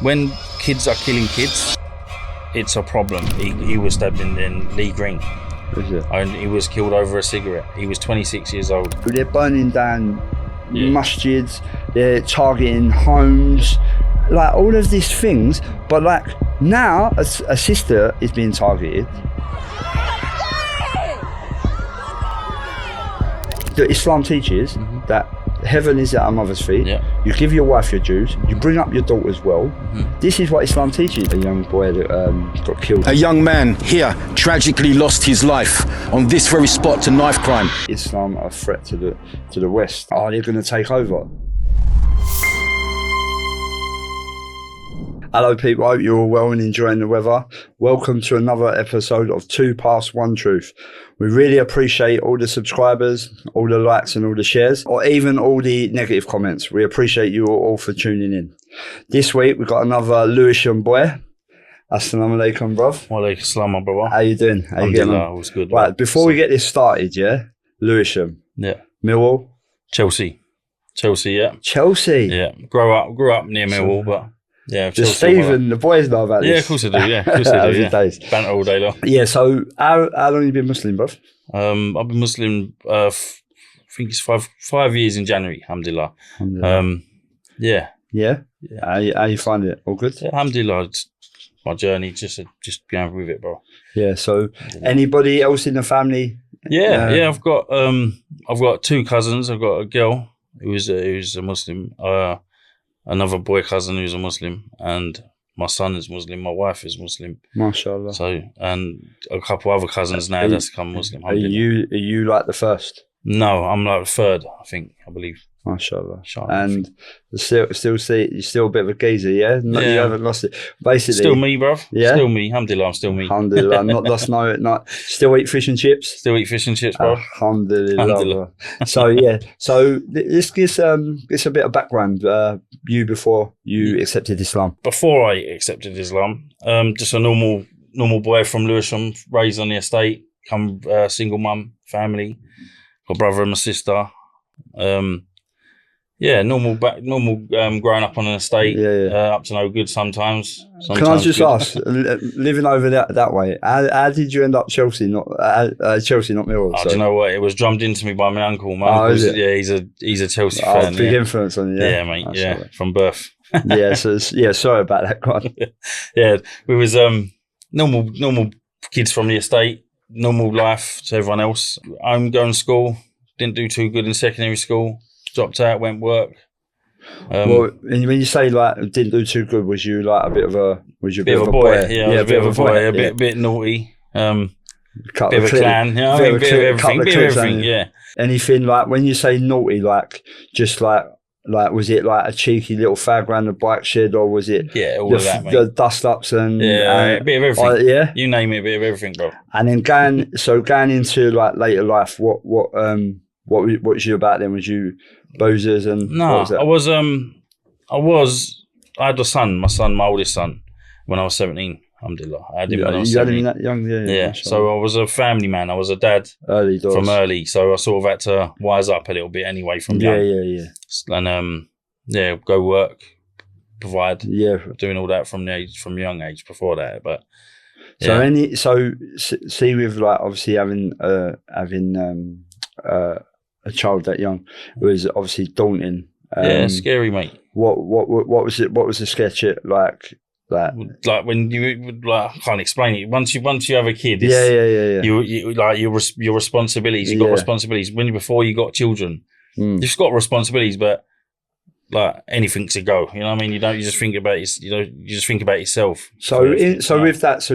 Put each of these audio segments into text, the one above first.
When kids are killing kids, it's a problem. He was stabbed in Lee Green. Is it? And he was killed over a cigarette. He was 26 years old. They're burning down masjids, they're targeting homes, like all of these things. But like now, a sister is being targeted. The Islam teaches that heaven is at our mother's feet. Yeah. You give your wife your dues. You bring up your daughter as well. This is what Islam teaches. A young boy that got killed. A young man here tragically lost his life on this very spot to knife crime. Islam are a threat to the West. Are they going to take over? Hello people, I hope you're all well and enjoying the weather. Welcome to another episode of 2 Past 1 Truth. We really appreciate all the subscribers, all the likes and all the shares, or even all the negative comments. We appreciate you all for tuning in. This week we've got another Lewisham boy. Assalamu alaikum, bruv. Wa alaikum assalam, my brother. How you doing? How you getting on? It was good. Right, before we get this started, yeah? Lewisham. Yeah. Millwall. Chelsea, yeah. Chelsea. Yeah. Grew up near Millwall, but yeah. Just Stephen, the boys know about this. Yeah, of course I do. Yeah, of course I do. Yeah. Days. Banter all day long. Yeah. So, how long have you been Muslim, bruv? I've been Muslim. I think it's five years in January. Alhamdulillah. Yeah. Yeah. How you find it? All good? Yeah, alhamdulillah. It's my journey, just going with it, bro. Yeah. So, anybody else in the family? Yeah. I've got two cousins. I've got a girl who's a Muslim. Another boy cousin who's a Muslim, and my son is Muslim. My wife is Muslim. MashaAllah. So, and a couple other cousins now that's become Muslim. Are you like the first? No, I'm like the third. I believe. MashaAllah. And you're still a bit of a geezer, yeah? No, you haven't lost it. Basically, still me, bruv. Yeah, still me. Alhamdulillah, I'm still me. Alhamdulillah, not lost. Not still eat fish and chips. Still eat fish and chips, bro. Alhamdulillah. So yeah, so this gives a bit of background. You before you accepted Islam. Before I accepted Islam, just a normal boy from Lewisham, raised on the estate. Single mum, family, got a brother and a sister. Yeah, normal growing up on an estate, up to no good sometimes. Can I just ask, living over that way, how did you end up Chelsea, not Millwall? Do you know what? It was drummed into me by my uncle. He's a Chelsea fan. Big influence on you. Yeah, mate. Yeah, from birth. Sorry about that, God. Yeah, we was normal kids from the estate, normal life to everyone else. I'm going to school, didn't do too good in secondary school. Dropped out, went work. Well, when you say like didn't do too good, was you like a bit of a boy? Yeah, I was a bit of a boy, a bit naughty, bit of a clan, bit of everything. Yeah. Anything like when you say naughty, like just like was it like a cheeky little fag around the bike shed, or was it all of that, mate. The dust ups and a bit of everything? Yeah, you name it, a bit of everything, bro. And then going into like later life, what was you about then? Was you boozers and no? I had a son, my oldest son, when I was 17. Alhamdulillah, I had him when I was 17. You had him that young, yeah. So I was a family man. I was a dad from early, so I sort of had to wise up a little bit anyway from young. Yeah. And go work, provide. Yeah, doing all that from a young age. Before that, but. Yeah. See with like obviously having a child that young was obviously daunting. Scary, mate. What was it? What was the sketch like? Like when you I can't explain it. Once you have a kid, You like your responsibilities. You got responsibilities. Before you got children, you've got responsibilities, but like anything's a go. You know what I mean? You just think about yourself. So with that,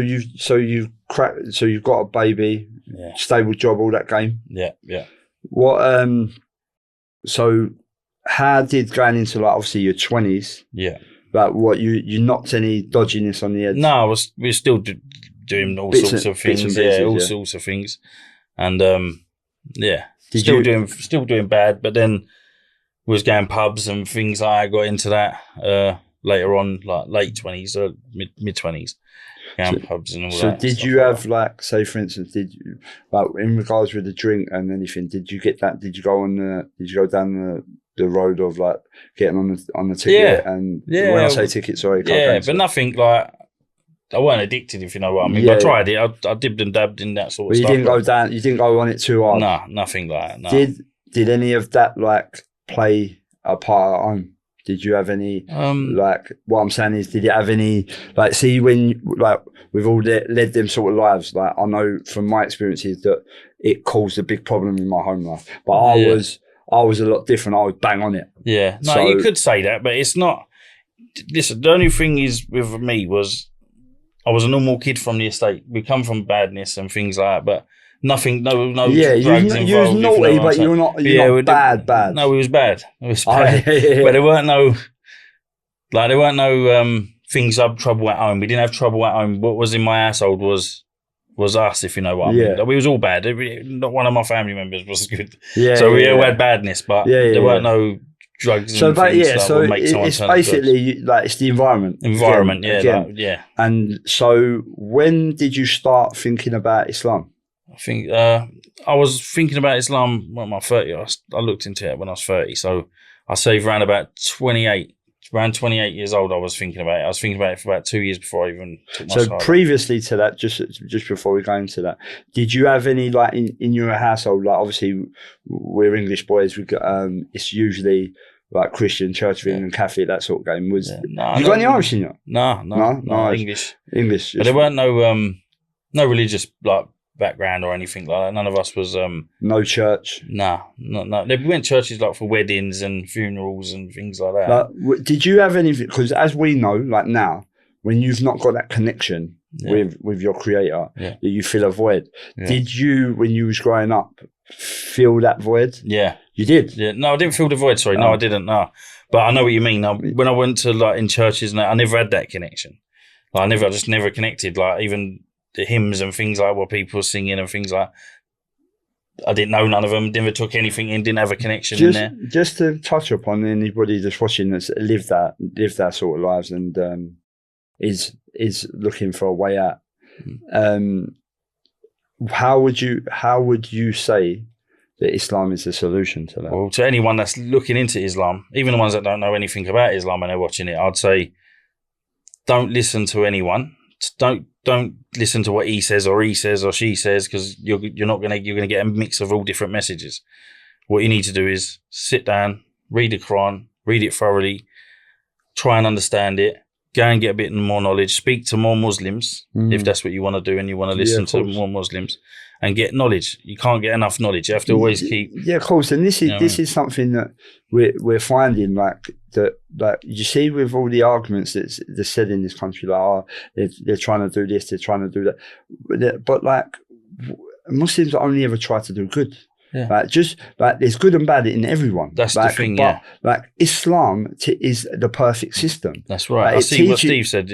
you've got a baby, stable job, all that game. Yeah. What so how did going into like obviously your 20s, like what you knocked any dodginess on the head? No, we're still doing all sorts of things, sorts of things, and still doing bad, but then we was going pubs and things. I got into that later on, like late 20s or mid 20s. Pubs and all that. So did you have like, say for instance, did you like in regards with the drink and anything? Did you get that? Did you go down the road of like getting on the ticket and when I say ticket, sorry, but nothing like. I weren't addicted, if you know what I mean. But I tried it. I dibbed and dabbed in that sort of stuff. You didn't go down. You didn't go on it too hard. No, nothing like that. No. Did any of that like play a part at home? Did you have any like? What I'm saying is, did you have any like? See, when like we've all led them sort of lives. Like I know from my experiences that it caused a big problem in my home life. But I was a lot different. I was bang on it. Yeah, no, so, you could say that, but it's not. Listen, the only thing is with me was. I was a normal kid from the estate. We come from badness and things like that, but nothing, no drugs involved. You was naughty, but you're not bad. No, it was bad. It was bad. But there weren't no things of trouble at home. We didn't have trouble at home. What was in my household was us, if you know what I mean. Like, we was all bad. Not one of my family members was good. So we all had badness, but there weren't no drugs. So, it's basically like it's the environment. And so, when did you start thinking about Islam? I think I was thinking about Islam when I was 30. I looked into it when I was 30. So I say around about 28. Around 28 years old, I was thinking about it. I was thinking about it for about 2 years before I even took my start. Previously to that, just before we go into that, did you have any like in your household? Like obviously we're English boys. We got it's usually like Christian, Church of England, Catholic, that sort of game. You got any Irish in you? No, English. But there weren't no religious like background or anything like that. None of us was no church. No. We went to churches like for weddings and funerals and things like that. Like, did you have anything? Because as we know, like now, when you've not got that connection with your creator, that you feel a void. Did you, when you was growing up, feel that void? Yeah. You did? Yeah. No, I didn't feel the void, sorry. No, I didn't, no. But I know what you mean. When I went to like in churches, I never had that connection. Like, I just never connected. Like even the hymns and things like what people were singing and things like I didn't know none of them, never took anything in, didn't have a connection in there. Just to touch upon anybody just watching that's lived that sort of lives and is looking for a way out. How would you say that Islam is the solution to that? Well, to anyone that's looking into Islam, even the ones that don't know anything about Islam and they're watching it, I'd say don't listen to anyone. Don't listen to what he says or she says, because you're gonna get a mix of all different messages. What you need to do is sit down, read the Quran, read it thoroughly, try and understand it, go and get a bit more knowledge, speak to more Muslims if that's what you want to do and you want to listen to more Muslims and get knowledge. You can't get enough knowledge. You have to always keep... Yeah, of course. And this is something that we're finding, like you see with all the arguments that's said in this country, like, they're trying to do this, they're trying to do that. But like, Muslims only ever try to do good. Yeah. Like, just like there's good and bad in everyone. That's the thing, Like Islam is the perfect system. That's right. Like, I see what Steve said.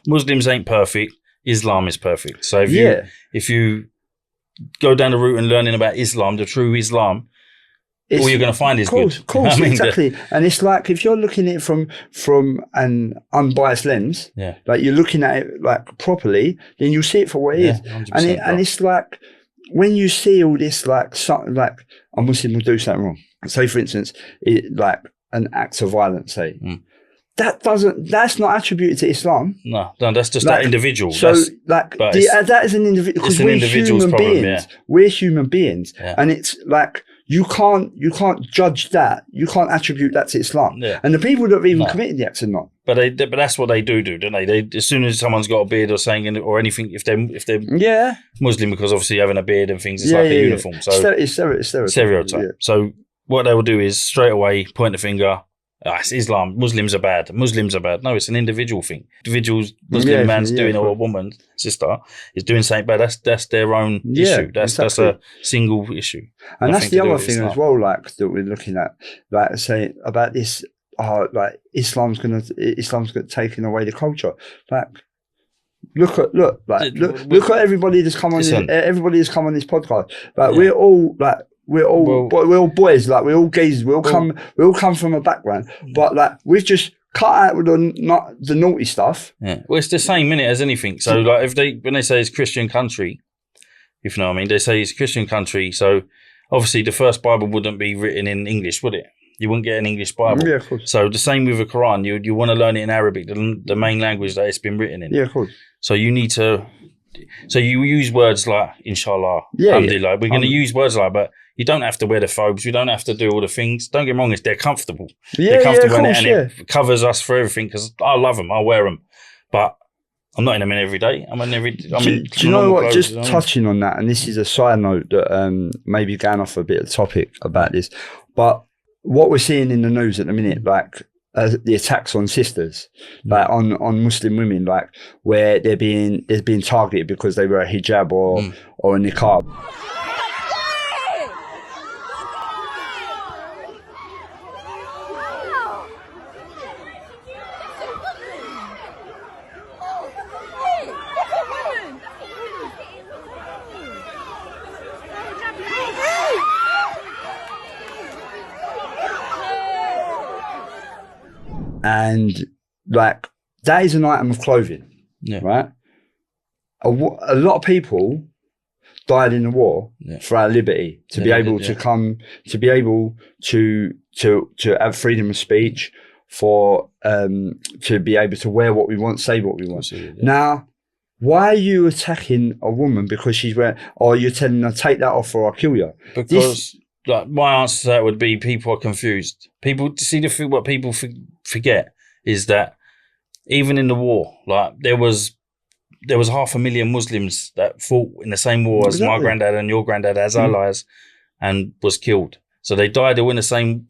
Muslims ain't perfect. Islam is perfect. So if you go down the route and learning about Islam, the true Islam, all you're going to find is good. Of course, exactly. And it's like if you're looking at it from an unbiased lens, like you're looking at it like properly, then you'll see it for what it is. And it's like when you see all this, like something like a Muslim will do something wrong. Say, for instance, like an act of violence. Say. That's not attributed to Islam. No, that's just that individual. So, that is an individual. Because we're human beings. We're human beings, and it's like you can't judge that. You can't attribute that to Islam. Yeah. And the people that have even committed the acts are not. But that's what they do, don't they? They as soon as someone's got a beard or saying or anything, if they're Muslim, because obviously having a beard and things, it's like a uniform. So it's stereotype. Yeah. So what they will do is straight away point the finger. It's Islam. Muslims are bad. No, it's an individual thing. Muslim man's doing or a woman, sister, is doing something bad. That's their own issue. That's a single issue. And that's the other thing as well, like that we're looking at, like saying about this, like Islam's gonna taking away the culture. Like look at everybody that's come on everybody that's come on this podcast. Like we're all boys, like we're all gays, we all come from a background, but like we've just cut out with the naughty stuff. Yeah. Well, it's the same minute as anything. So like when they say it's Christian country, if you know what I mean, they say it's Christian country. So obviously the first Bible wouldn't be written in English, would it? You wouldn't get an English Bible. Yeah, of course. So the same with the Quran. You want to learn it in Arabic, the main language that it's been written in. Yeah, of course. So you need to. So you use words like inshallah, alhamdulillah. We're going to use words like, but you don't have to wear the phobes. You don't have to do all the things. Don't get me wrong, they're comfortable. They're comfortable in it, and it covers us for everything because I love them. I wear them, but I'm not in them every day. Do you know what? Just touching on that, and this is a side note that maybe going off a bit of topic about this, but what we're seeing in the news at the minute, like the attacks on sisters, like on Muslim women, like where they're being targeted because they wear a hijab or a niqab. And like that is an item of clothing, right? A lot of people died in the war for our liberty, to be able to come, to be able to have freedom of speech, for to be able to wear what we want, say what we want. Now, why are you attacking a woman because she's wearing, or you're telling her take that off or I'll kill you? Because like my answer to that would be people are confused. People see what people forget is that even in the war, like there was 500,000 Muslims that fought in the same war as my granddad and your granddad as allies, and was killed. So they died all in the same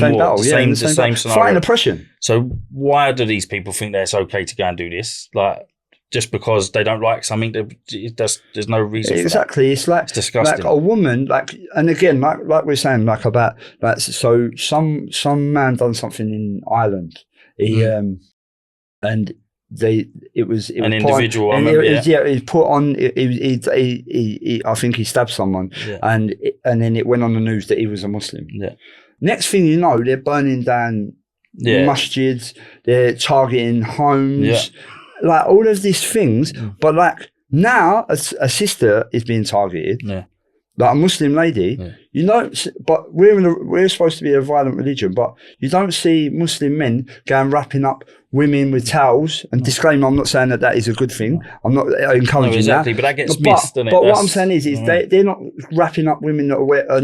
war, battle, the same scenario. Fighting oppression. So why do these people think that it's okay to go and do this? Like just because they don't like something, there's no reason. Exactly, for that. It's disgusting. Like a woman, like, and again, like we're saying, like about like so some man done something in Ireland. He and it was an individual. He put on. He I think he stabbed someone, and then it went on the news that he was a Muslim. Yeah. Next thing you know, they're burning down masjids. They're targeting homes. Yeah. Like all of these things, but like now a sister is being targeted, like a Muslim lady. You know, but we're supposed to be a violent religion, but you don't see Muslim men going wrapping up women with towels. And disclaimer, I'm not saying that is a good thing. I'm not encouraging that. But that gets missed. But what I'm saying is they're not wrapping up women that are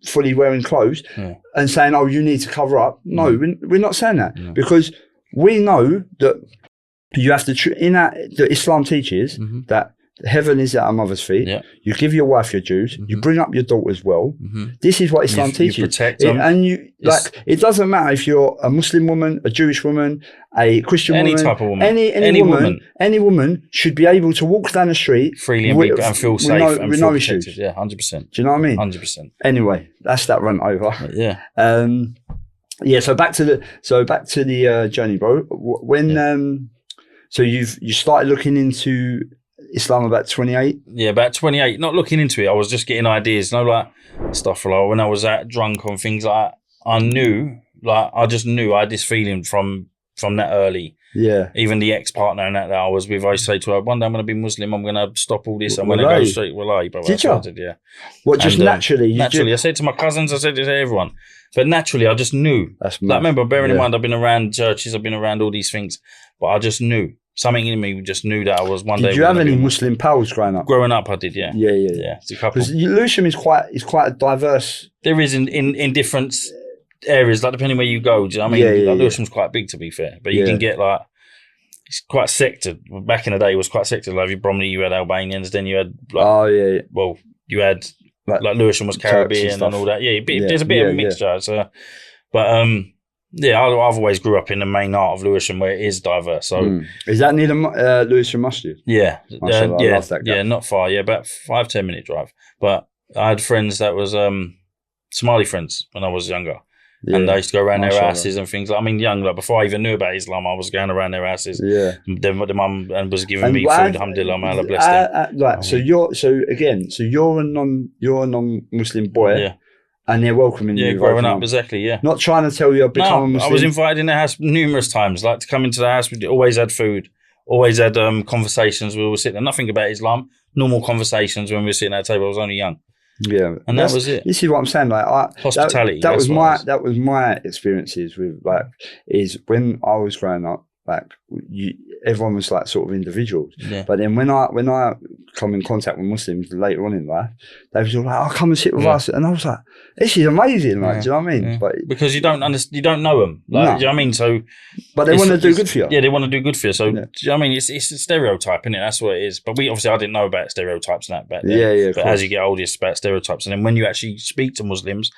fully wearing clothes and saying, "Oh, you need to cover up." No, we're not saying that because we know that. You have to, the Islam teaches that heaven is at our mother's feet. Yeah. You give your wife your dues. You bring up your daughters well. This is what Islam teaches. You protect them. And it doesn't matter if you're a Muslim woman, a Jewish woman, a Christian woman. Any type of woman. Any woman should be able to walk down the street freely and feel safe and feel protected. Yeah, 100%. Do you know what I mean? 100%. Anyway, that's that run over. Yeah. So back to the journey, bro. When so you started looking into Islam about 28? Yeah, about 28. Not looking into it. I was just getting ideas. Like stuff like when I was drunk on things like that, I just knew I had this feeling from that early. Yeah. Even the ex-partner and that I was with, I say to her, one day I'm going to be Muslim. I'm going to stop all this. I'm going to go straight. Did you? Yeah. What, just naturally? Naturally. I said to my cousins, I said to everyone. But naturally, I just knew. That's like, remember, bearing in mind, I've been around churches, I've been around all these things, but I just knew. Something in me just knew that I was one day. Did you have any Muslim pals growing up? Growing up, I did, yeah. Yeah. It's a couple. Because Lewisham is quite a diverse. There is in different areas, like depending where you go. Do you know what I mean? Lewisham's quite big, to be fair, but you can get like it's quite sectored. Back in the day, it was quite sectored. Like in Bromley, you had Albanians, then you had well, you had like Lewisham was Caribbean and all that. Yeah, there's a bit of a mixture. So, but yeah, I've always grew up in the main heart of Lewisham where it is diverse. So is that near the Lewisham Masjid? Yeah, I love that guy. Yeah, not far. Yeah, about 5-10 minute drive. But I had friends that was Somali friends when I was younger, and I used to go around their houses and things. I mean, young, like before I even knew about Islam, I was going around their houses. Yeah, the mum and was giving me food. Alhamdulillah, may Allah bless them. So you're a non-Muslim boy. Yeah. And they're welcoming you. Yeah, growing up, exactly, yeah. Not trying to tell you I've become a Muslim. I was invited in their house numerous times, like to come into the house. We always had food, always had conversations. We were sitting there, nothing about Islam, normal conversations when we were sitting at a table. I was only young. Yeah, and that was it. This is what I'm saying. Like hospitality. That was my experiences with is when I was growing up. Everyone was sort of individuals. Yeah. But then when I come in contact with Muslims later on in life, they was all like, "Oh, come and sit with us," and I was like, "This is amazing!" Like, do you know what I mean? Yeah. But because you don't know them. Like, do you know what I mean? So, but they want to do good for you. Yeah, they want to do good for you. So, do you know what I mean? It's a stereotype, isn't it? That's what it is. But I didn't know about stereotypes and that back then. Yeah. But as you get older, it's about stereotypes, and then when you actually speak to Muslims,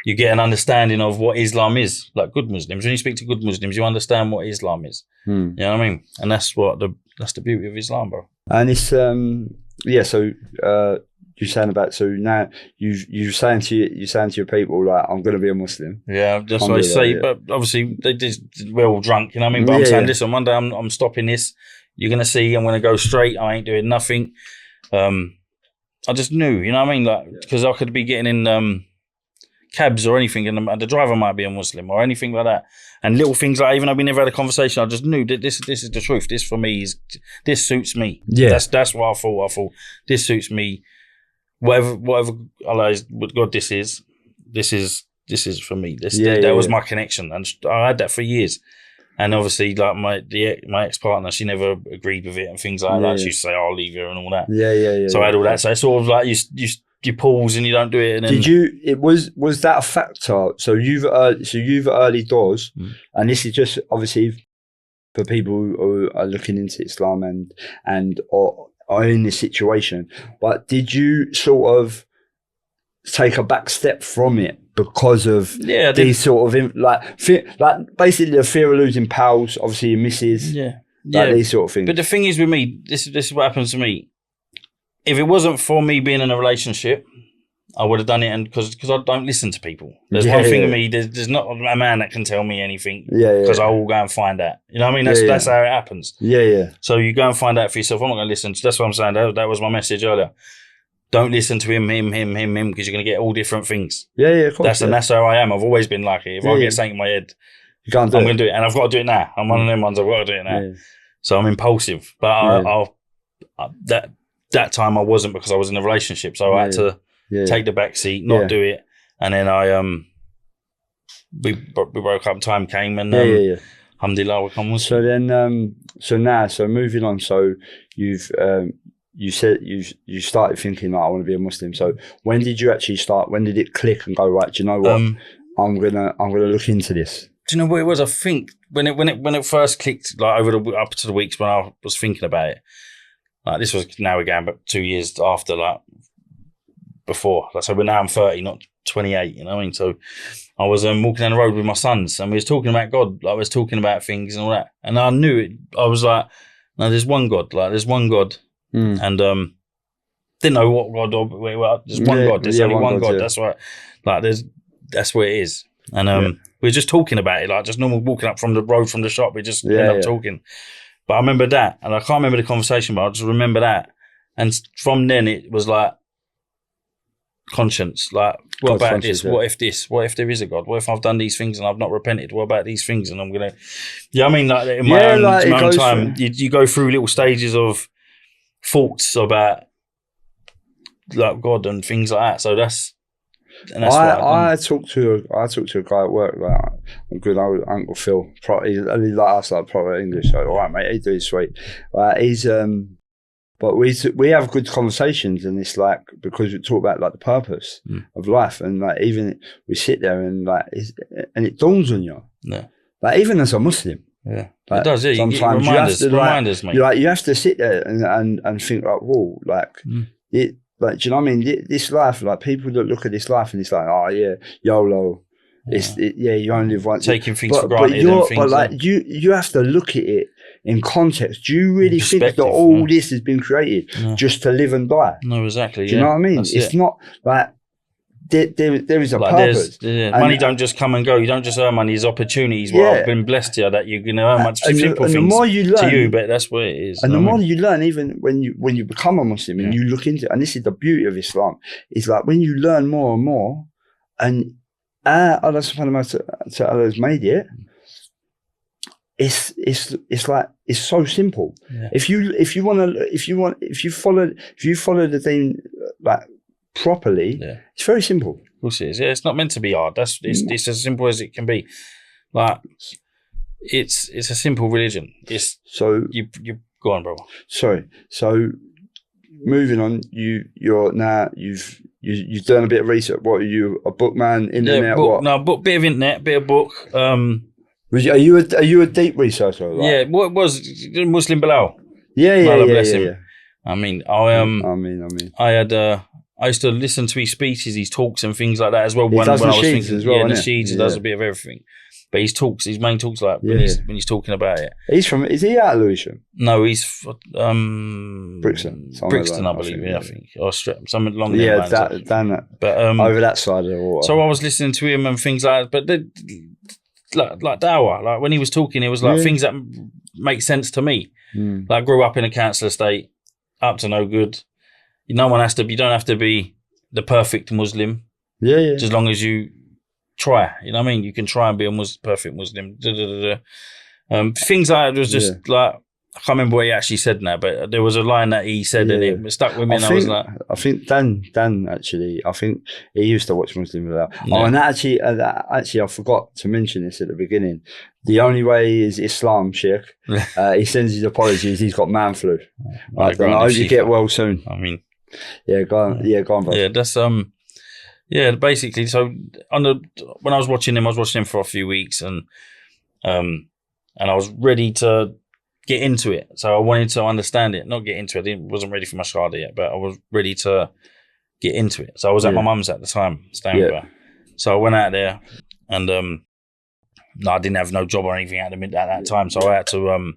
you get an understanding of what Islam is. Like good Muslims, when you speak to good Muslims, you understand what Islam is. You know what I mean? And that's the beauty of Islam, bro. And it's So you're saying about now you're saying to your people like, I'm going to be a Muslim. Yeah, that's what I say. Yeah. But obviously we're all drunk. You know what I mean? But I'm saying, listen, one day I'm stopping this. You're going to see. I'm going to go straight. I ain't doing nothing. I just knew. You know what I mean? Like because I could be getting in. Cabs or anything, and the driver might be a Muslim or anything like that, and little things like even though we never had a conversation, I just knew that this is the truth. This for me this suits me. Yeah, that's what I thought. I thought this suits me. Whatever Allah what God this is for me. That was my connection, and I had that for years. And obviously, like my ex partner, she never agreed with it and things like that. She used to say, "I'll leave you" and all that. Yeah. So I had all that. So it's sort of like you pause and you don't do it. And then, did you? It was that a factor? So you've early doors, and this is just obviously for people who are looking into Islam and are in this situation. But did you sort of take a back step from it because of these sort of basically the fear of losing pals, obviously your missus, these sort of things? But the thing is with me, this is what happens to me. If it wasn't for me being in a relationship, I would have done it, and because I don't listen to people. There's one thing with me. There's not a man that can tell me anything. Because I will go and find out. You know what I mean? That's how it happens. Yeah. So you go and find out for yourself. I'm not going to listen. That's what I'm saying. That was my message earlier. Don't listen to him, because you're going to get all different things. Yeah, of course. And that's how I am. I've always been like it. If I get something in my head, you can't do I'm going to do it, and I've got to do it now. I'm one of them ones. I've got to do it now. So I'm impulsive, but that time I wasn't, because I was in a relationship, so I had to take the back seat, not do it, and then we broke up. Time came, and alhamdulillah, we come. So then, so moving on. So you said you started thinking like, I want to be a Muslim. So when did you actually start? When did it click and go, right? Do you know what? I'm gonna look into this. Do you know what it was? I think when it first clicked, like up to the weeks when I was thinking about it. Like this was now again, but 2 years after, like before. Like, so now I'm 30, not 28. You know what I mean? So I was walking down the road with my sons, and we was talking about God. Like, I was talking about things and all that, and I knew it. I was like, "No, there's one God. Like, there's one God," and didn't know what God. There's one God. There's only one God. That's right. Like, that's what it is. And we were just talking about it, like just normal walking up from the road from the shop. We just end up talking. But I remember that, and I can't remember the conversation, but I just remember that. And from then it was like conscience, like, what about this? What if this? What if there is a God? What if I've done these things and I've not repented? What about these things? And I'm going to, I mean, like in my own time, you go through little stages of thoughts about like God and things like that. So that's I talked to a guy at work, like a good old Uncle Phil. He like us, like proper English. So, all right, mate, he do sweet. He's but we have good conversations, and it's like, because we talk about like the purpose of life, and like even we sit there and like and it dawns on you. Yeah. Like even as a Muslim. Yeah. Like, it does, yeah. Sometimes reminders, mate. You have to sit there and think like, whoa, like it. Like, do you know what I mean? This life, like people that look at this life and it's like, oh yeah, YOLO. You only live once. Taking things for granted. But you have to look at it in context. Do you really think that all this has been created just to live and die? No, exactly. Do you know what I mean? It's not like there is a purpose. Money don't just come and go. You don't just earn money. There's opportunities. Well, I've been blessed here that you're going to earn much simple things. The more you learn, to you, but that's what it is. And the more you learn, even when you become a Muslim and you look into it, and this is the beauty of Islam, is like when you learn more and more, and Allah subhanahu wa ta'ala has made it. It's like, it's so simple. Yeah. If you follow the deen like properly, it's very simple. Of course it is. Yeah, it's not meant to be hard. It's as simple as it can be. Like, it's a simple religion. It's so you go on, bro. Sorry. So moving on, you're now you've done a bit of research. What are you, a book man, internet? Yeah, book, what? No, book, bit of internet, bit of book. Are you a deep researcher? Like? Yeah, what was Muslim Bilal? Yeah. I mean, I used to listen to his speeches, his talks and things like that as well. He does Nasheeds as well, Nasheeds, he does a bit of everything. But his main talks, like when he's talking about it. Is he out of Lewisham? No, he's Brixton, I believe. I think, or something along there. Yeah, down that. But over that side of the water. So I was listening to him and things like that. But like Dawah, like when he was talking, it was like things that make sense to me. Like I grew up in a council estate, up to no good. You don't have to be the perfect Muslim. Yeah. Just as long as you try, you know what I mean? You can try and be a perfect Muslim. Things like that was just like, I can't remember what he actually said now, but there was a line that he said and it stuck with me. I think Dan actually, I think he used to watch Muslim Bilal. Yeah. Oh, and actually, I forgot to mention this at the beginning. The only way is Islam, Sheikh. He sends his apologies. He's got man flu. I hope you get well soon. I mean, go on, bro. Yeah, that's basically. So when I was watching him for a few weeks, and I was ready to get into it. So I wanted to understand it, not get into it. I wasn't ready for my shahada yet, but I was ready to get into it. So I was at my mum's at the time, staying with her. So I went out there, and I didn't have no job or anything at that time. So I had to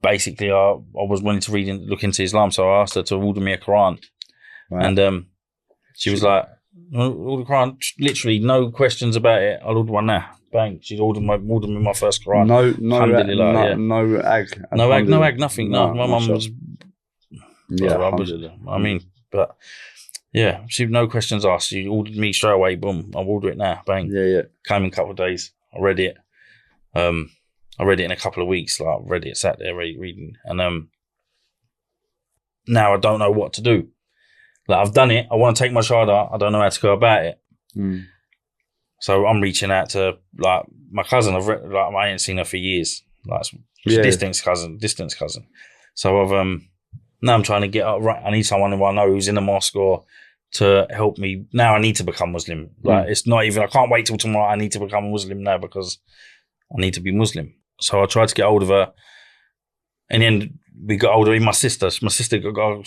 basically, I was wanting to look into Islam. So I asked her to order me a Quran, and she was like, "Order Quran, literally no questions about it. I'll order one now." Bang! She's ordered me my first Quran. No ag, nothing. No, my mum was. I mean, but yeah, she no questions asked. She ordered me straight away. Boom! I'll order it now. Bang! Yeah. Came in a couple of days. I read it. I read it in a couple of weeks. Like, I read it, sat there reading, and now I don't know what to do. Like, I've done it. I want to take my shahada. I don't know how to go about it. So I'm reaching out to like my cousin. I ain't seen her for years. Like, distance cousin. So now I'm trying to get up. Right, I need someone who I know who's in the mosque or to help me. Now I need to become Muslim. Like, it's not even. I can't wait till tomorrow. I need to become a Muslim now because I need to be Muslim. So I tried to get hold of her, and then we got hold of my sister. I was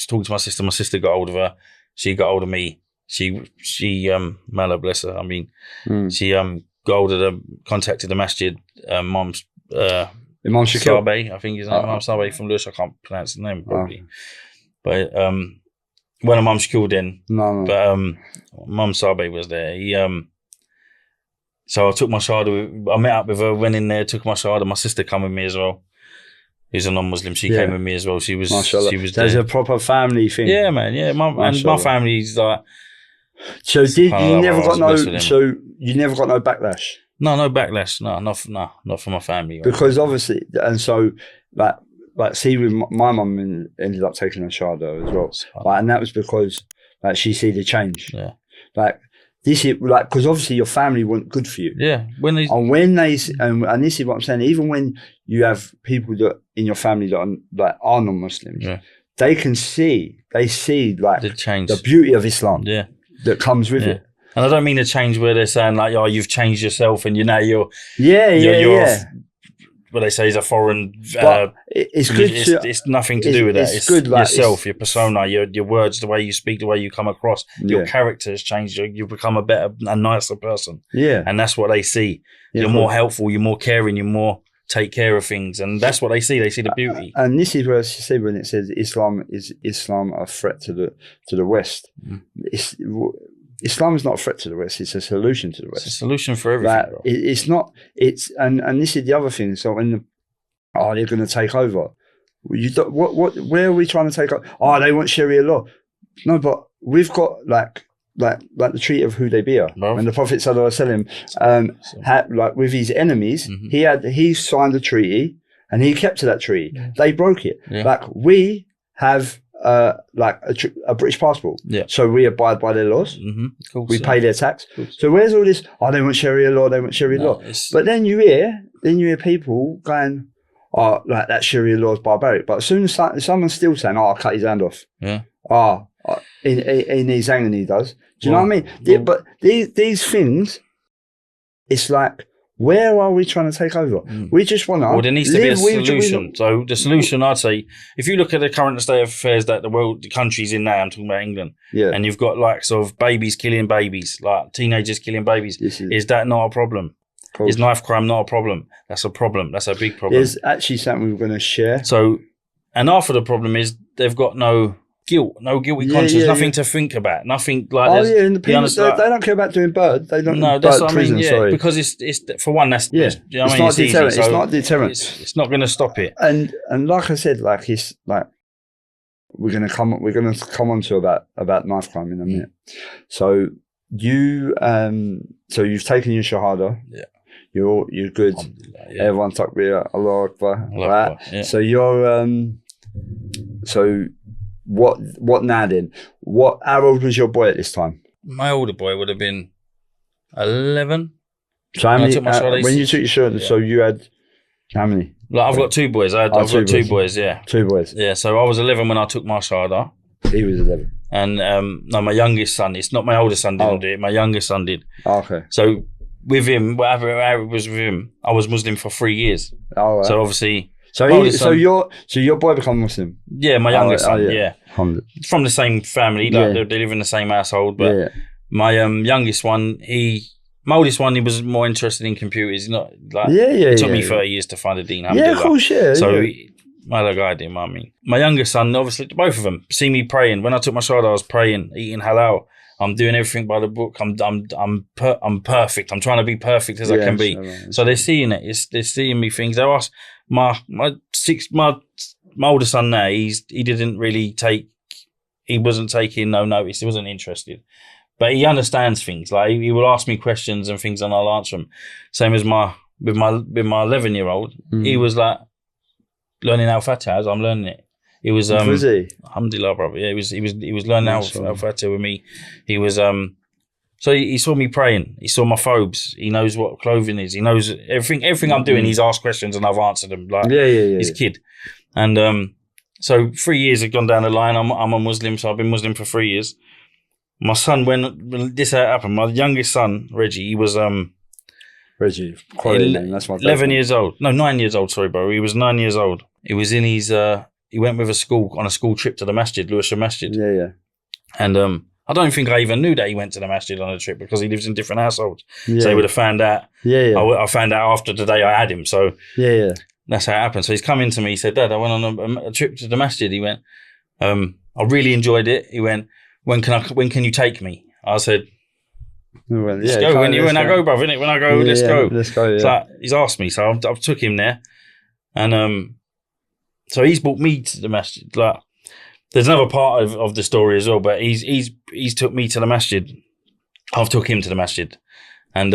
talking to my sister. My sister got hold of her. She got hold of me. She Mala, bless her. I mean, she got hold of them, contacted the masjid, Imam Sabe, I think his name, Imam Sabe from Lewis. I can't pronounce his name properly. But when Imam Shakil then, but Imam Sabe was there. He so I took my shahada. I met up with her, went in there, took my shahada. My sister came with me as well. Who's a non-Muslim. She came with me as well. She was. There's a proper family thing. Yeah, man. Yeah, my family's like. So you never got no backlash? No backlash. No, not from my family. Because obviously, and so like see, with my mum ended up taking a shahada as well, and that was because she see the change. Yeah, this is because obviously your family want good for you. Yeah, and this is what I'm saying. Even when you have people that in your family that are non-Muslims, they see the change, the beauty of Islam. Yeah. That comes with it. And I don't mean the change where they're saying like, "Oh, you've changed yourself," and you're what they say is a foreign. It's good. It's nothing to do with that. It's good, yourself, your persona, your words, the way you speak, the way you come across. Your character has changed. You become a nicer person. Yeah, and that's what they see. You're more helpful. You're more caring. You're more take care of things, and that's what they see. They see the beauty. And this is where she said when it says Islam a threat to the West. Islam is not a threat to the West. It's a solution to the West. It's a solution for everything. It's not. It's and this is the other thing. So when they're going to take over. Where are we trying to take over? Oh, they want Sharia law. No, but we've got like the treaty of Hudaybiyah, when the Prophet ﷺ had with his enemies, he signed a treaty and he kept to that treaty. They broke it. We have like a British passport. Yeah. So we abide by their laws. Mm-hmm. Cool, We pay their tax. So where's all this? Oh, they want Sharia law. They want Sharia law. But then you hear people going, oh, like that Sharia law is barbaric. But as soon as someone's still saying, oh, I'll cut his hand off. Yeah. Oh, he needs hanging, he does. Do you know what I mean? But these things, it's like, where are we trying to take over? We just want to. Well, there needs to be a solution. So the solution, I'd say, if you look at the current state of affairs that the country's in now, I'm talking about England, and you've got likes of babies killing babies, like teenagers killing babies. Is that not a problem? Is knife crime not a problem? That's a problem. That's a big problem. There's actually something we're going to share. So, and half of the problem is they've got no guilt, no guilty conscience, nothing to think about, nothing like. And the people, they don't care about doing bird. They don't. No, that's what I mean. Yeah, because it's for one. That's you know what I mean. It's deterrent. It's not deterrent. It's not going to stop it. And like I said, like it's like we're going to come on to about knife crime in a minute. So you've taken your shahada. Yeah. You're good. Yeah. Everyone takbir, Allah Akbar. Allah Akbar, yeah. So you're so what now then? How old was your boy at this time? My older boy would have been 11. So how many, when you took your shahada, so you had how many? Like I've got two boys. I've got two boys. Yeah. 2 boys. Yeah. So I was 11 when I took my shahada. He was 11. And no, my youngest son. It's not my oldest son didn't do it. My youngest son did. Oh, okay. So with him, whatever it was with him, I was Muslim for 3 years. Oh, right. So obviously, so your boy become Muslim. Yeah, my youngest son. Yeah. From the same family, like they live in the same household. But my youngest one, my oldest one, he was more interested in computers. Not like it took me 30 years to find a deen. Yeah, of course, So. My other guy did, I mean. My youngest son, obviously, both of them, see me praying. When I took my shahada, I was praying, eating halal. I'm doing everything by the book. I'm perfect. I'm trying to be perfect as I can be. So they're seeing it. They're seeing me things. They ask my older son now. He didn't really he wasn't taking no notice. He wasn't interested, but he understands things. Like he will ask me questions and things, and I'll answer them. Same as with my 11-year-old. He was like learning Al-Fatiha as I'm learning it. It was was he? Alhamdulillah, brother. Yeah, he was learning Al-Fatiha with me. He was so he saw me praying. He saw my phobes. He knows what clothing is. He knows everything I'm doing. He's asked questions and I've answered them. Like he's a kid. And so 3 years have gone down the line. I'm a Muslim, so I've been Muslim for 3 years. My son, when this happened, my youngest son, Reggie, he was Reggie, quality name. That's my 11 years old. No, 9 years old. Sorry, bro. He was 9 years old. He was in his. He went with on a school trip to the masjid, Lewisham Masjid. Yeah. And I don't think I even knew that he went to the masjid on a trip because he lives in different households. So he would have found out. Yeah. I found out after the day I had him. So that's how it happened. So he's come in to me. He said, "Dad, I went on a trip to the masjid." He went, "I really enjoyed it." He went, "When can you take me?" I said, "Let's go. When I go, brother, innit? When I go, let's go." Let's go. Yeah. So he's asked me, so I took him there, and so he's brought me to the masjid. Like, there's another part of the story as well, but he's took me to the masjid. I've took him to the masjid, and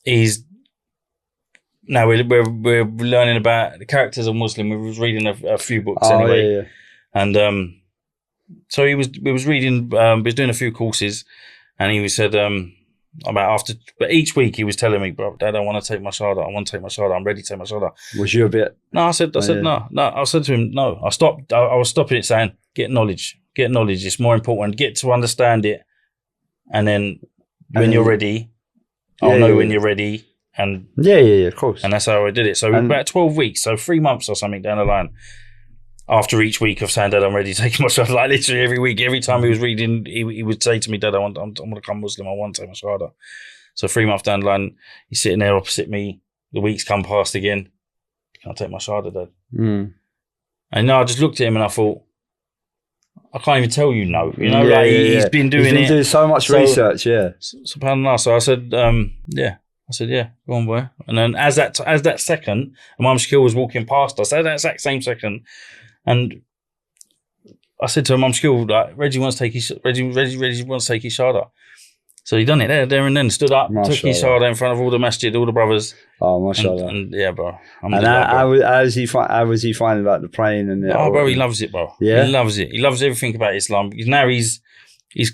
he's now we're learning about the characters of Muslim. We was reading a few books anyway, and so we was reading. We was doing a few courses, and he said but each week he was telling me, "Bro, Dad, I want to take my shahada. I want to take my shahada. I'm ready to take my shahada." Was you a bit? No, I said no. I said to him, no. I was stopping it, saying, "Get knowledge. It's more important. Get to understand it, and then when you're ready, I'll know when you're ready." And of course. And that's how I did it. So about 12 weeks, so 3 months or something down the line. After each week of saying, "Dad, I'm ready to take my shahada," like literally every week, every time he was reading, he would say to me, "Dad, I'm going to become Muslim. I want to take my shahada." So 3 months down the line, he's sitting there opposite me. The weeks come past again. "Can I take my shahada, Dad?" And I just looked at him and I thought, I can't even tell you no. You know, he's been doing it. He's been doing so much research, SubhanAllah. So I said, I said, "Yeah, go on, boy." And then as that second, Imam Shakil was walking past us, at that exact same second, and I said to Imam Shakil, like, Reggie wants to take his shahada. So he done it there and then, stood up, took his shahada in front of all the masjid, all the brothers. Oh, mashallah. And yeah, bro. And how was he finding like the praying and bro, he loves it, bro. Yeah, he loves it. He loves everything about Islam. Now he's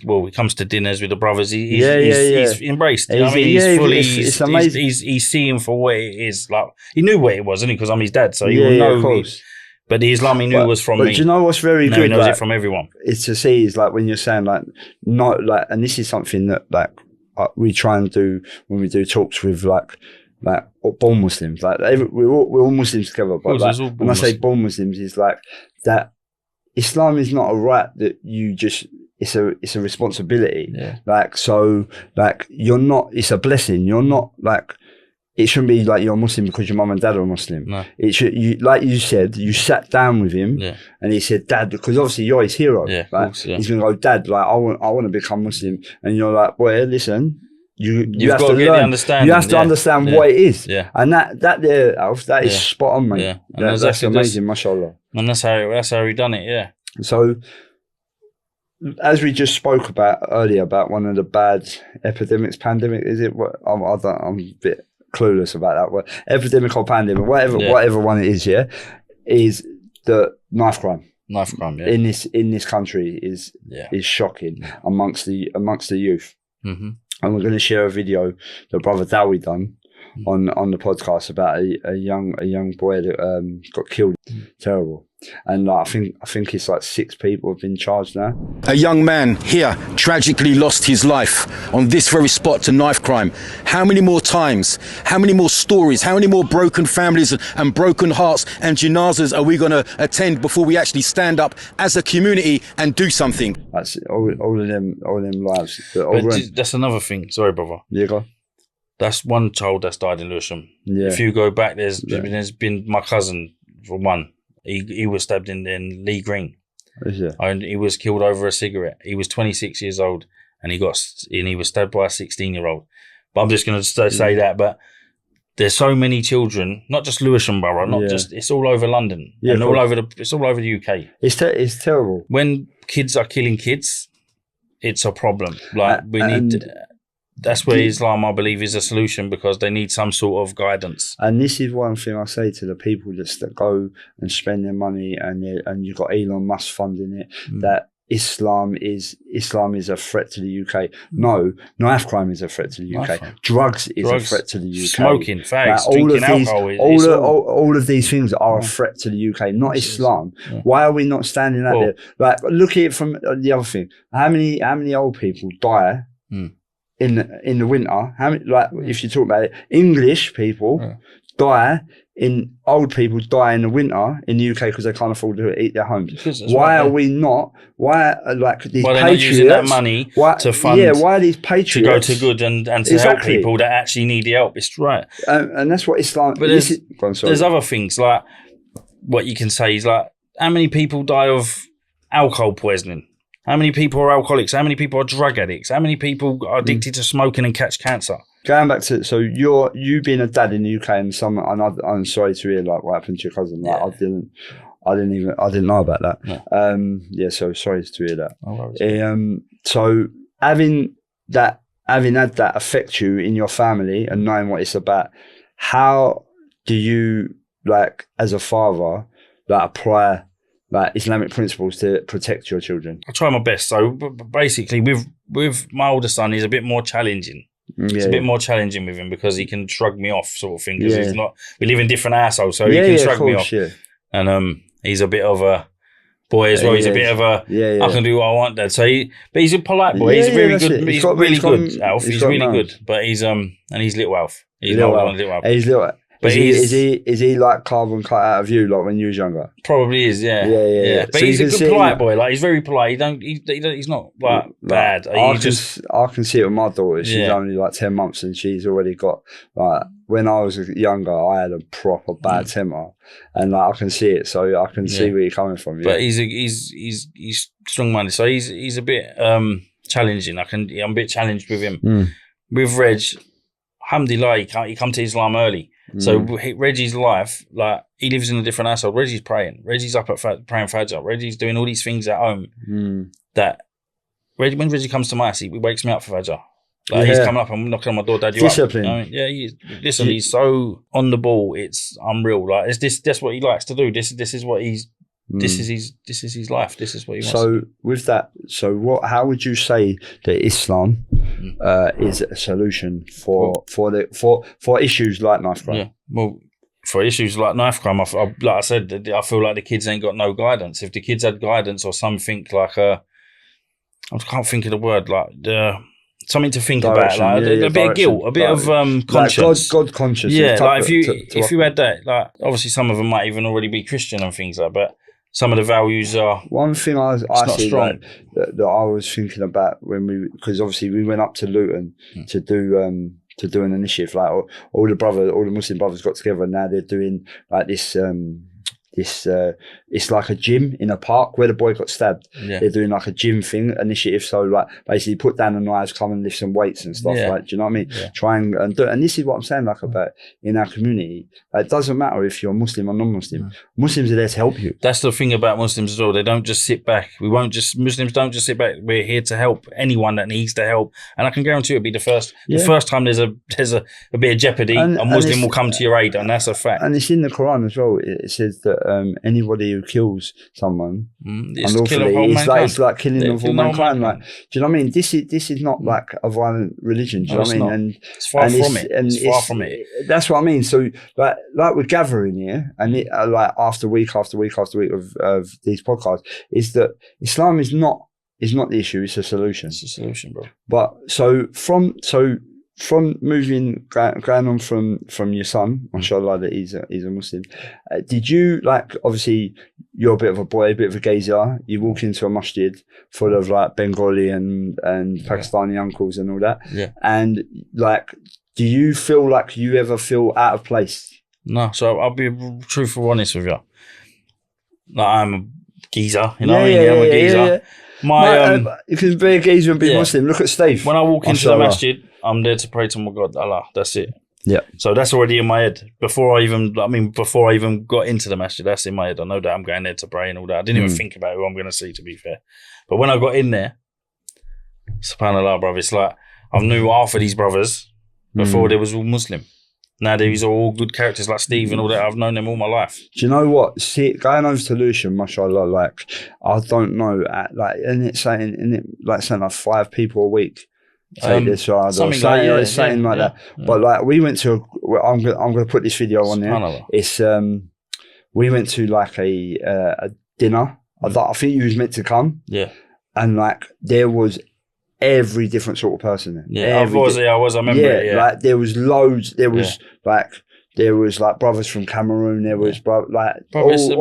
well, he comes to dinners with the brothers. He's embraced. He's amazing. He's seeing for what it is. Like, he knew what it was, because I'm his dad, so he will know. Of course. But the Islam he knew was from me. But do you know what's very good? He knows it from everyone. It's to see is like when you're saying like not like, and this is something that like we try and do when we do talks with like born Muslims. Like we're all Muslims together. But like, when I say born Muslims, it's like that Islam is not a right that you just. It's a responsibility. Yeah. Like, so like you're not. It's a blessing. You're not like. It shouldn't be like you're a Muslim because your mum and dad are Muslim. No. It should, like you said, you sat down with him and he said, Dad, because obviously you're his hero. Yeah, right? Course, yeah. He's going to go, Dad, like, I want to become Muslim. And you're like, boy, listen, you have to learn. You have to understand what it is. Yeah. And that there, Alf, that is spot on, mate. Yeah. And that's amazing, mashallah. And that's how he done it, yeah. So, as we just spoke about earlier, about one of the bad pandemic, is it? I'm a bit clueless about that word. Epidemic or pandemic, whatever one it is, is the knife crime. In this country is shocking amongst the youth. Mm-hmm. And we're going to share a video that Brother Dowie done on the podcast about a young boy that got killed. Terrible. And I think it's like 6 people have been charged now. A young man here tragically lost his life on this very spot to knife crime. How many more times, how many more stories, how many more broken families and broken hearts and janazas are we going to attend before we actually stand up as a community and do something? That's all of them lives. That's another thing. Sorry, brother. Yeah, go on. That's one child that's died in Lewisham. Yeah. If you go back, there's been my cousin for one. He was stabbed in Lee Green. And he was killed over a cigarette. He was 26 years old and he was stabbed by a 16-year-old. But I'm just going to say that. But there's so many children, not just Lewisham Borough, it's all over London and it's all over the UK. It's terrible. When kids are killing kids, it's a problem. Like that's where Islam, I believe, is a solution, because they need some sort of guidance. And this is one thing I say to the people that go and spend their money, and you've got Elon Musk funding it, that Islam is a threat to the UK. No, knife crime is a threat to the UK. Drugs is a threat to the UK. Smoking, fags, drinking alcohol. All of these things are a threat to the UK, not Islam. Yeah. Why are we not standing out there? Like, look at it from the other thing. How many old people die in the winter? How many, like, if you talk about it, English people old people die in the winter in the UK because they can't afford to eat their homes. Why are we not? Why like these patriots? Not using that money to fund? Yeah, why are these patriots to go to good and to help people that actually need the help? It's right, and that's what Islam. But there's other things, like what you can say is like, how many people die of alcohol poisoning? How many people are alcoholics? How many people are drug addicts? How many people are addicted to smoking and catch cancer? Going back to, so you being a dad in the UK, and I'm sorry to hear like what happened to your cousin. Like, I didn't know about that. No. So sorry to hear that. So having had that affect you in your family and knowing what it's about, how do you, like, as a father, like, apply like Islamic principles to protect your children? I try my best. So basically, with my older son, he's a bit more challenging. It's a bit more challenging with him because he can shrug me off, sort of thing. Because he's not. We live in different households, so he can shrug me off. Yeah. And he's a bit of a boy as well. He's a bit of a I can do what I want, Dad. So but he's a polite boy. He's very good. He's really good, Alf. He's really good. But he's and he's little Alf. He's little Alf. He's little. But is he like carbon cut out of you, like when you was younger? Probably is, yeah. But so he's a good polite boy. Like, he's very polite. He's not like bad. I can see it with my daughter. She's only like 10 months and she's already got, like, when I was younger, I had a proper bad temper, and like I can see it. So I can see where you're coming from. But he's strong-minded. So he's a bit challenging. I'm a bit challenged with him. With Reg, alhamdulillah, he come to Islam early. So Reggie's life, like, he lives in a different household. Reggie's praying. Reggie's up at praying Fajr. Reggie's doing all these things at home that when Reggie comes to my house, he wakes me up for Fajr. Like he's coming up and knocking on my door, Dad, you discipline. up? Yeah, he's so on the ball. It's unreal. Like that's what he likes to do. This is what he's. This is his life. This is what he wants. So with that, how would you say that Islam is a solution for issues like knife crime? Yeah, well, for issues like knife crime, like I said, I feel like the kids ain't got no guidance. If the kids had guidance or something like I can't think of the word, like something to think Direction, about, like a bit of guilt, a bit of conscience, God conscious. Yeah, like if you had that, like obviously some of them might even already be Christian and things like that. But some of the values are one thing I see like, that I was thinking about because obviously we went up to Luton to do an initiative, like all the Muslim brothers got together, and now they're doing like this it's like a gym in a park where the boy got stabbed. Yeah. They're doing like a gym thing initiative, so like basically put down the knives, come and lift some weights and stuff. Like, do you know what I mean? Yeah. Try and do it. And this is what I'm saying, like about in our community, it doesn't matter if you're Muslim or non-Muslim. Muslims are there to help you. That's the thing about Muslims as well. They don't just sit back. Muslims don't just sit back. We're here to help anyone that needs to help. And I can guarantee it'll be the first time there's a bit of jeopody, a Muslim will come to your aid, and that's a fact. And it's in the Quran as well. It says that anybody who kills someone unlawfully, it's like killing of all mankind. Like, do you know what I mean? This is not like a violent religion. Do you know what I mean? And it's far from it. It's far from it. That's what I mean. So like we're gathering here, and like after week after week after week of these podcasts, is that Islam is not the issue. It's a solution. It's a solution, bro. But from moving, going on from your son, mashallah, that he's a Muslim, did you, like, obviously you're a bit of a boy, a bit of a geezer, you walk into a masjid full of like Bengali and Pakistani uncles and all that, and like, do you feel like you ever feel out of place? No, so I'll be truthful, honest with you. Like, I'm a geezer, you know what I mean? I'm a geezer. You can be a geezer and be Muslim. Look at Steve. When I walk into the masjid, I'm there to pray to my God, Allah. That's it. Yeah. So that's already in my head. Before I even got into the masjid, that's in my head. I know that I'm going there to pray and all that. I didn't even think about who I'm going to see, to be fair. But when I got in there, subhanAllah, brother, it's like I knew half of these brothers before they was all Muslim. Now these are all good characters like Steve and all that. I've known them all my life. Do you know what? See, going over to Lucian, mashallah, like, I don't know, saying like 5 people a week say this or something like that. Yeah. But like, we went to I'm gonna put this video on there. It's we went to like a dinner. I think you was meant to come. Yeah. And like, there was every different sort of person there. Yeah, I was. I remember it. Yeah, like there was loads. There was like brothers from Cameroon. There was brothers,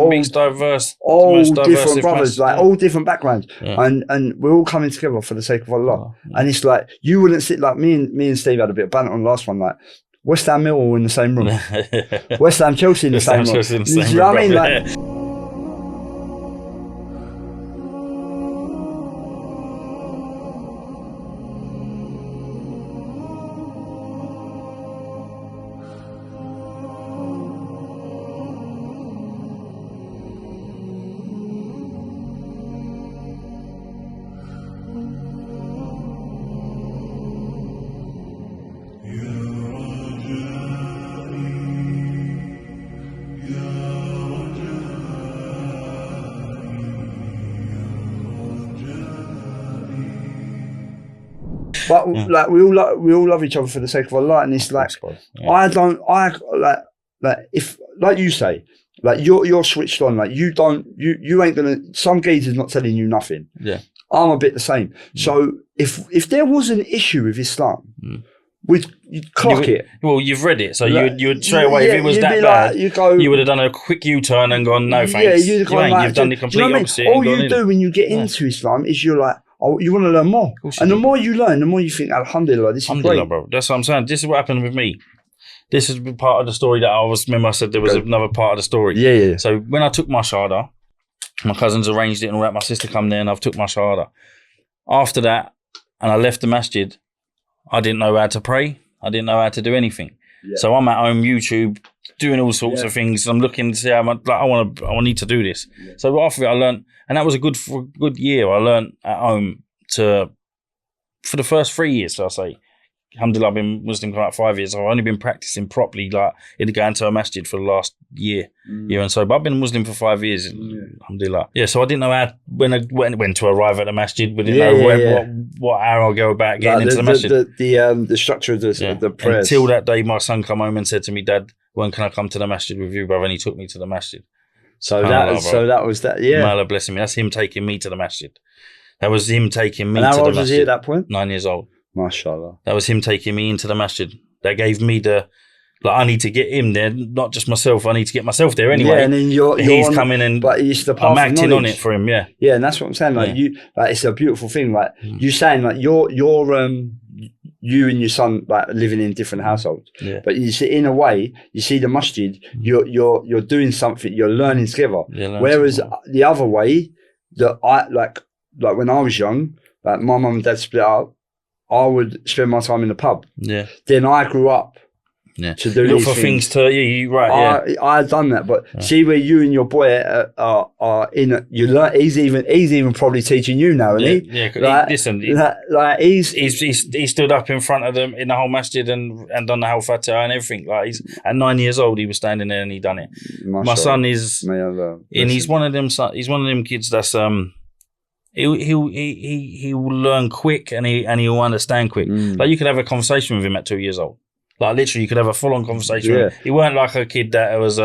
mixed, diverse, all different brothers, like all different backgrounds, and we're all coming together for the sake of Allah. And it's like, you wouldn't sit, like me and Steve had a bit of banter on the last one, like West Ham Millwall in the same room, West Ham Chelsea in the same room. You know what I mean? Like. But like, we all love each other for the sake of Allah, and it's like, if, like you say, like you're switched on, like you ain't gonna, some geezer's not telling you nothing. Yeah, I'm a bit the same. So if there was an issue with Islam, you'd clock it. Well, you've read it, so you would straight away, if it was that bad, like, you would have done a quick U-turn and gone, no thanks. Yeah, you've done the complete opposite. All you do when you get into Islam is you're like, you want to learn more. And the more you learn, the more you think, alhamdulillah, this is great. Bro. That's what I'm saying. This is what happened with me. This is part of the story that remember I said there was another part of the story. Yeah. So when I took my shahada, my cousins arranged it and all that. My sister come there and I've took my shahada. After that, and I left the masjid, I didn't know how to pray. I didn't know how to do anything. Yeah. So I'm at home, YouTube, doing all sorts of things. I'm looking to see how much, like, I need to do this. Yeah. So after it, I learned, and that was a good year. I learned at home for the first 3 years, I'll say, alhamdulillah, I've been Muslim for like 5 years. I've only been practicing properly, like going to a masjid for the last year and so. But I've been Muslim for 5 years, alhamdulillah. Yeah, so I didn't know how when to arrive at the masjid. We didn't know what hour I'll go about getting into the masjid. The structure of the prayers. Until that day, my son come home and said to me, "Dad, when can I come to the masjid with you, brother?" And he took me to the masjid. So that was that. Yeah, Allah blessing me. That's him taking me to the masjid. That was him taking me and to the masjid. How old was he at that point? 9 years old. MashaAllah. That was him taking me into the masjid. That gave me I need to get him there, not just myself. I need to get myself there anyway. Yeah, and then he's coming and but it's the I'm acting on it for him. Yeah, yeah, and that's what I'm saying. Like it's a beautiful thing. Like you saying, like you and your son like living in different households. Yeah. But you see, in a way, you see the masjid. You're doing something. You're learning together. Whereas the other way, that I like when I was young, like my mum and dad split up. I would spend my time in the pub. Yeah. Then I grew up to do look for things to I had done that, but see where you and your boy are in it. You learn. He's even probably teaching you now, isn't he? Yeah. Like, listen, he stood up in front of them in the whole masjid and done the whole fatah and everything. Like he's at 9 years old, he was standing there and he done it. My son is, and he's one of them. He's one of them kids that's He will learn quick and he will understand quick. Like you could have a conversation with him at 2 years old. Like literally, you could have a full on conversation. With him. He weren't like a kid that was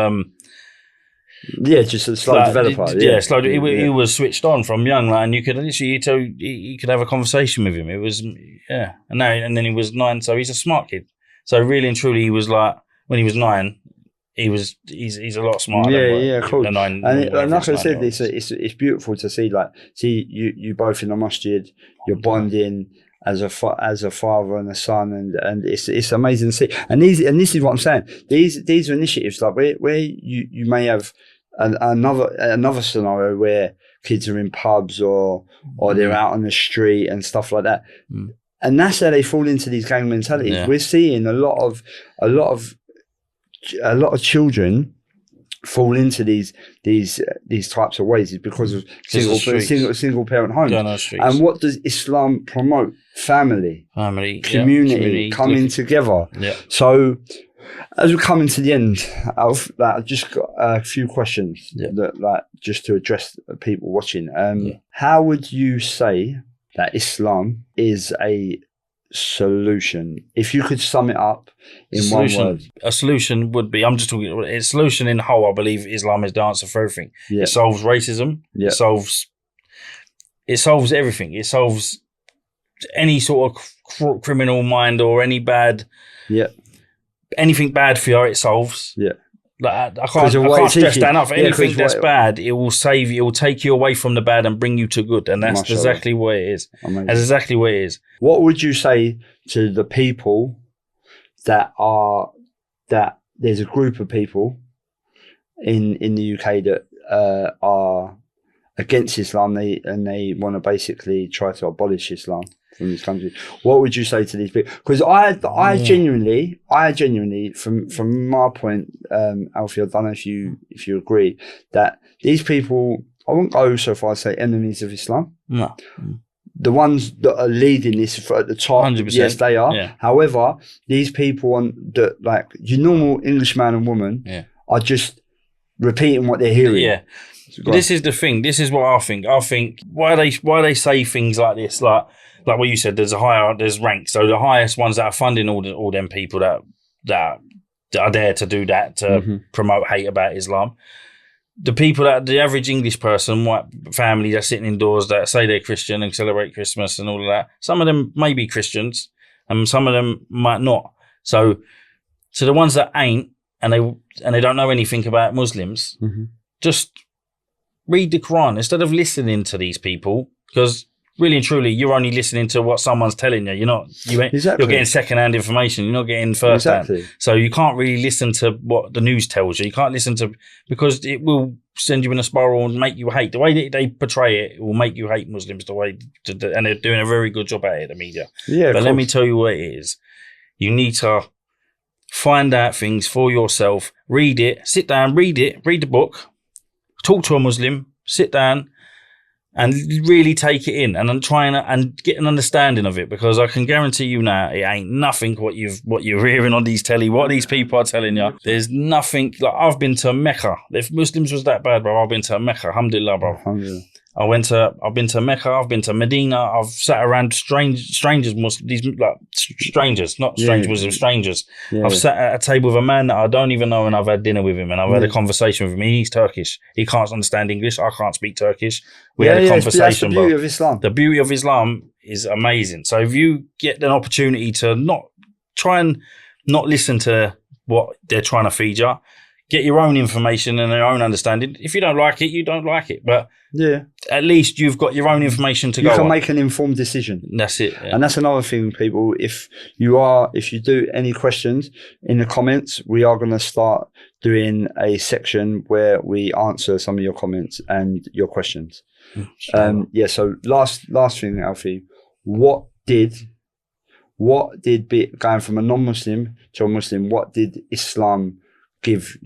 just a slow developer. Slow. He was switched on from young, like, and you could literally you could have a conversation with him. It was and then he was 9, so he's a smart kid. So really and truly, he was like when he was 9. He's a lot smarter. Cool. And like I said, it's beautiful to see. Like, see you both in the masjid, you're bonding as a father and a son, and it's amazing to see. And this is what I'm saying. These are initiatives like where you may have another scenario where kids are in pubs or they're out on the street and stuff like that, and that's how they fall into these gang mentalities. Yeah. We're seeing a lot of children fall into these types of ways is because of single parent homes. And what does Islam promote? Family, community, coming together. Yeah. So as we're coming to the end, I've just got a few questions that just to address people watching. How would you say that Islam is a solution? If you could sum it up in one word. A solution would be, I'm just talking, a solution in whole, I believe Islam is the answer for everything. Yeah. It solves racism. Yeah. It solves everything. It solves any sort of criminal mind or any bad, anything bad for you, it solves. Yeah. Like, I can't stress that enough. Anything that's bad, it will save you. It will take you away from the bad and bring you to good. And that's exactly what it is. Amazing. That's exactly what it is. What would you say to the people that there's a group of people in the UK that are against Islam and they want to basically try to abolish Islam from this country? What would you say to these people? Because I genuinely, from my point, Alfie, I don't know if you agree that these people, I won't go so far as say enemies of Islam. No. The ones that are leading this at the top, 100%. Yes, they are. Yeah. However, these people like your normal Englishman and woman are just repeating what they're hearing. Yeah. This is the thing. This is what I think. I think why they say things like this, like what you said. There's ranks. So the highest ones that are funding all them people that are there to do that to promote hate about Islam. The people the average English person, white family that's sitting indoors that say they're Christian and celebrate Christmas and all of that. Some of them may be Christians, and some of them might not. So the ones that ain't and they don't know anything about Muslims, just read the Quran instead of listening to these people, because really and truly, you're only listening to what someone's telling you. You're getting second-hand information. You're not getting first-hand. So you can't really listen to what the news tells you. You can't listen to, because it will send you in a spiral and make you hate. The way they portray it will make you hate Muslims. And they're doing a very good job at it, the media. Yeah, but let me tell you what it is. You need to find out things for yourself. Read it. Sit down. Read it. Read the book. Talk to a Muslim. Sit down and really take it in and try and get an understanding of it, because I can guarantee you now it ain't nothing what you're hearing on these telly, what these people are telling you. There's nothing. Like, I've been to Mecca. If Muslims was that bad, bro, I've been to Mecca. Alhamdulillah, bro. Alhamdulillah. I've been to Mecca, I've been to Medina, I've sat around strangers, these like strangers, not strange Muslims, strangers. Yeah. I've sat at a table with a man that I don't even know, and I've had dinner with him, and I've had a conversation with him. He's Turkish. He can't understand English. I can't speak Turkish. We had a conversation, that's the beauty of Islam. The beauty of Islam is amazing. So if you get an opportunity to not listen to what they're trying to feed you, get your own information and your own understanding. If you don't like it, you don't like it. But at least you've got your own information to go on. You can make an informed decision. That's it. Yeah. And that's another thing, people. If you do any questions in the comments, we are going to start doing a section where we answer some of your comments and your questions. So last thing, Alfie, what did going from a non-Muslim to a Muslim, what did Islam give?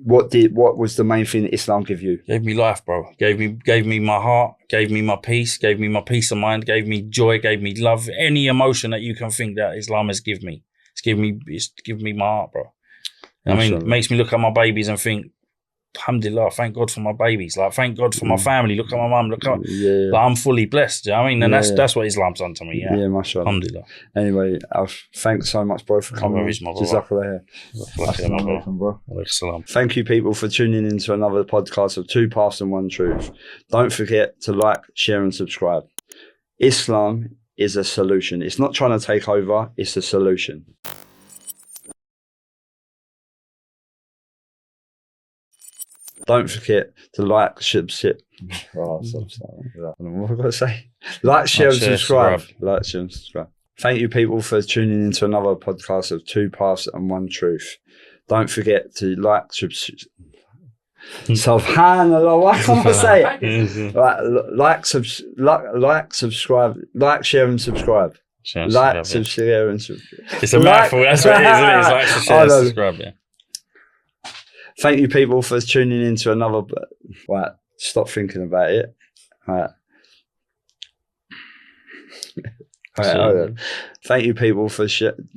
What was the main thing that Islam give you? Gave me life, bro. Gave me my heart, gave me my peace, gave me my peace of mind, gave me joy, gave me love, any emotion that you can think that Islam has given me. It's given me my heart, bro. I mean, it makes me look at my babies and think, alhamdulillah, thank God for my babies. Like, thank God for my family. Look at my mum. Look at like, I'm fully blessed. You know what I mean? And that's what Islam's done to me. Yeah, yeah, mashallah. Alhamdulillah. Anyway, Alf, thanks so much, bro, for coming. Jazakallah. Bro. Thank you, people, for tuning in to another podcast of Two Paths and One Truth. Don't forget to like, share, and subscribe. Islam is a solution. It's not trying to take over. It's a solution. Don't forget to like, subscribe. What have I got to say? Like, share, and subscribe. Like, share, and subscribe. Thank you, people, for tuning into another podcast of Two Paths and One Truth. Don't forget to like, subscribe. Subhanallah, what can I say? Like, subscribe, like, share, and subscribe. Like, share, and subscribe. It's a mouthful. That's what it is, isn't it? It's like, share, and subscribe. Yeah. Thank you, people, for tuning in to another. Right, stop thinking about it. Right. Thank you, people, for sharing.